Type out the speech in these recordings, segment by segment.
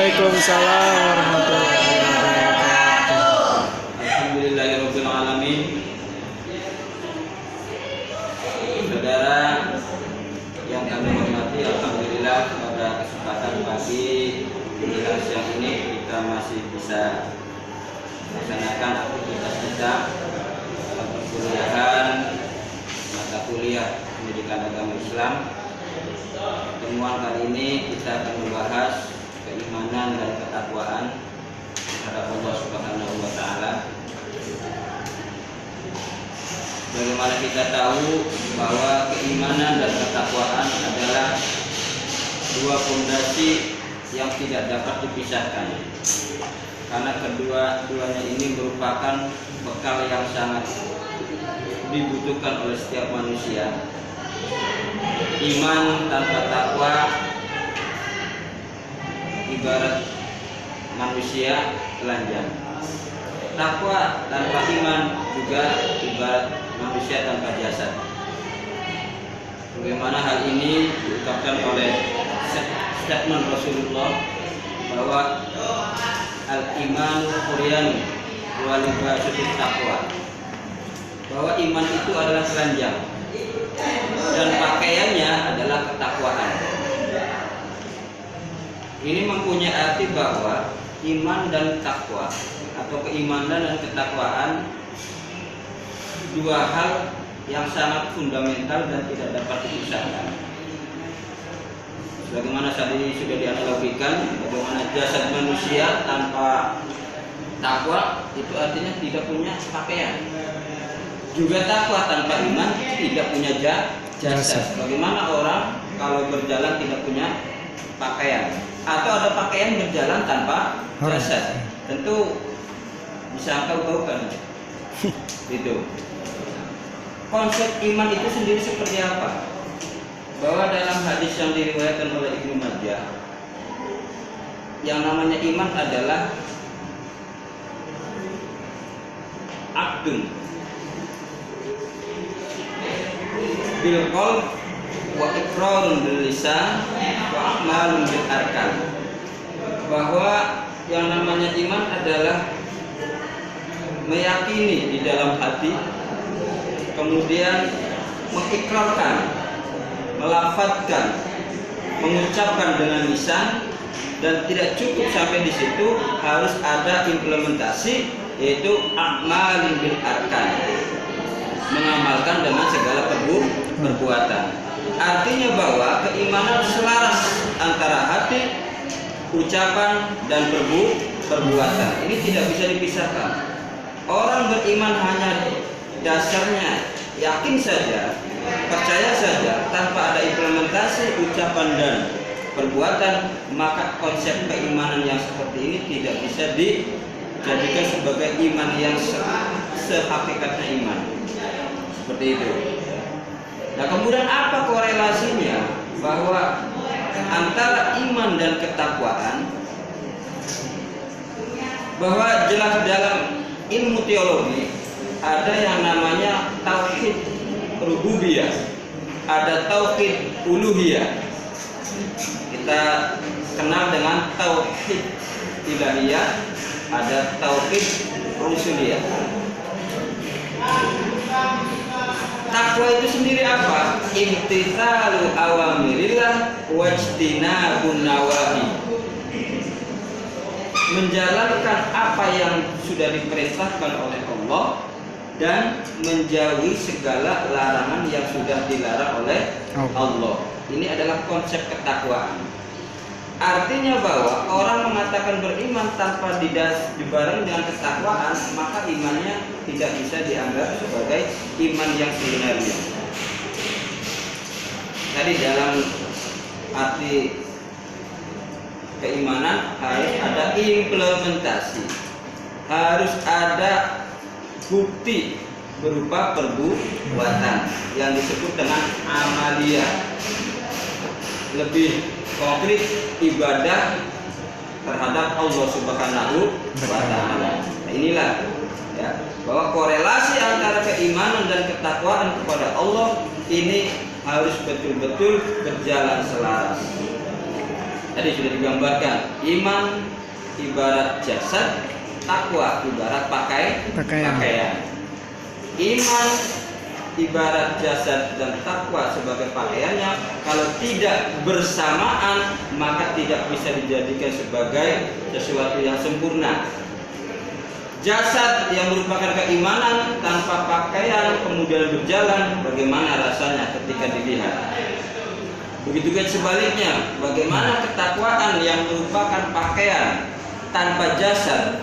Waalaikumsalam warahmatullahi wabarakatuh. Alhamdulillahirabbil alamin. Saudara yang kami hormati, alhamdulillah pada kesempatan pagi menjelang siang ini kita masih bisa melaksanakan aktivitas kita perkuliahan mata kuliah pendidikan agama Islam. Pertemuan kali ini kita akan membahas keimanan dan ketakwaan terhadap Allah Subhanahu wa taala. Bagaimana kita tahu bahwa keimanan dan ketakwaan adalah dua fondasi yang tidak dapat dipisahkan, karena kedua-duanya ini merupakan bekal yang sangat dibutuhkan oleh setiap manusia. Iman tanpa takwa ibarat manusia telanjang. Takwa tanpa iman juga ibarat manusia tanpa jasad. Bagaimana hal ini diucapkan oleh statement Rasulullah bahwa al-imanu quryanu wa libasut taqwa, bahwa iman itu adalah telanjang dan pakaiannya adalah ketakwaan. Ini mempunyai arti bahwa iman dan takwa atau keimanan dan ketakwaan dua hal yang sangat fundamental dan tidak dapat dipisahkan. Bagaimana tadi sudah dianalogikan, bagaimana jasad manusia tanpa takwa itu artinya tidak punya pakaian. Juga takwa tanpa iman tidak punya jasad. Bagaimana orang kalau berjalan tidak punya pakaian, atau ada pakaian berjalan tanpa jasad, tentu bisa kau kan? Itu konsep iman itu sendiri seperti apa? Bahwa dalam hadis yang diriwayatkan oleh Ibnu Majah, yang namanya iman adalah abdun bil qalb wa iqrarun bil lisan wa amalun bil arkan. Bahwa yang namanya iman adalah meyakini di dalam hati, kemudian mengikrarkan, melafadzkan, mengucapkan dengan lisan, dan tidak cukup sampai di situ, harus ada implementasi, yaitu amalun bil arkan, mengamalkan dengan segala perbuatan. Artinya bahwa keimanan selaras antara hati, ucapan, dan perbuatan. Ini tidak bisa dipisahkan. Orang beriman hanya dasarnya yakin saja, percaya saja, tanpa ada implementasi ucapan dan perbuatan, maka konsep keimanan yang seperti ini tidak bisa dijadikan sebagai iman yang sehakikatnya iman. Seperti itu. Nah, kemudian apa korelasinya bahwa antara iman dan ketakwaan? Bahwa jelas dalam ilmu teologi ada yang namanya tauhid rububiyah, ada tauhid uluhiyah. Kita kenal dengan tauhid ilahiyah, ada tauhid rusuliyah. Takwa itu sendiri apa? Imtithalu awamirillah wajtinabun nawahi. Menjalankan apa yang sudah diperintahkan oleh Allah dan menjauhi segala larangan yang sudah dilarang oleh Allah. Ini adalah konsep ketakwaan. Artinya bahwa orang mengatakan beriman tanpa dibarengi dengan ketakwaan, maka imannya tidak bisa dianggap sebagai iman yang sebenarnya. Tadi dalam arti keimanan harus ada implementasi, harus ada bukti berupa perbuatan yang disebut dengan amaliyah. Lebih konkret, ibadah terhadap Allah Subhanahu wa taala. Nah, inilah ya, bahwa korelasi antara keimanan dan ketakwaan kepada Allah ini harus betul-betul berjalan selaras. Tadi sudah digambarkan, iman ibarat jasad, takwa ibarat pakaian. Iman ibarat jasad dan takwa sebagai pakaiannya, kalau tidak bersamaan maka tidak bisa dijadikan sebagai sesuatu yang sempurna. Jasad yang merupakan keimanan tanpa pakaian kemudian berjalan, bagaimana rasanya ketika dilihat? Begitu juga sebaliknya, bagaimana ketakwaan yang merupakan pakaian tanpa jasad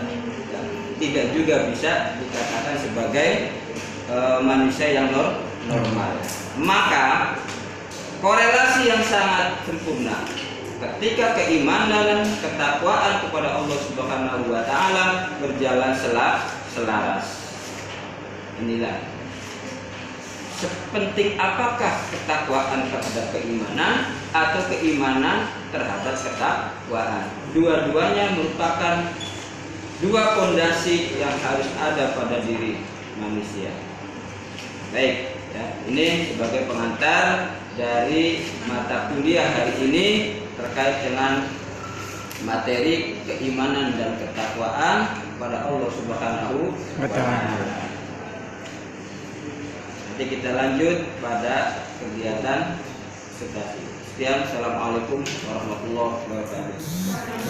tidak juga bisa dikatakan sebagai manusia yang normal. Maka korelasi yang sangat sempurna ketika keimanan, ketakwaan kepada Allah Subhanahu wa taala berjalan selaras. Inilah sepenting apakah ketakwaan terhadap keimanan atau keimanan terhadap ketakwaan. Dua-duanya merupakan dua fondasi yang harus ada pada diri manusia. Baik, ya, ini sebagai pengantar dari mata kuliah hari ini terkait dengan materi keimanan dan ketakwaan kepada Allah Subhanahu wa taala. Nanti kita lanjut pada kegiatan setelah. Sekian, assalamualaikum warahmatullahi wabarakatuh.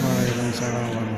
Waalaikumsalam.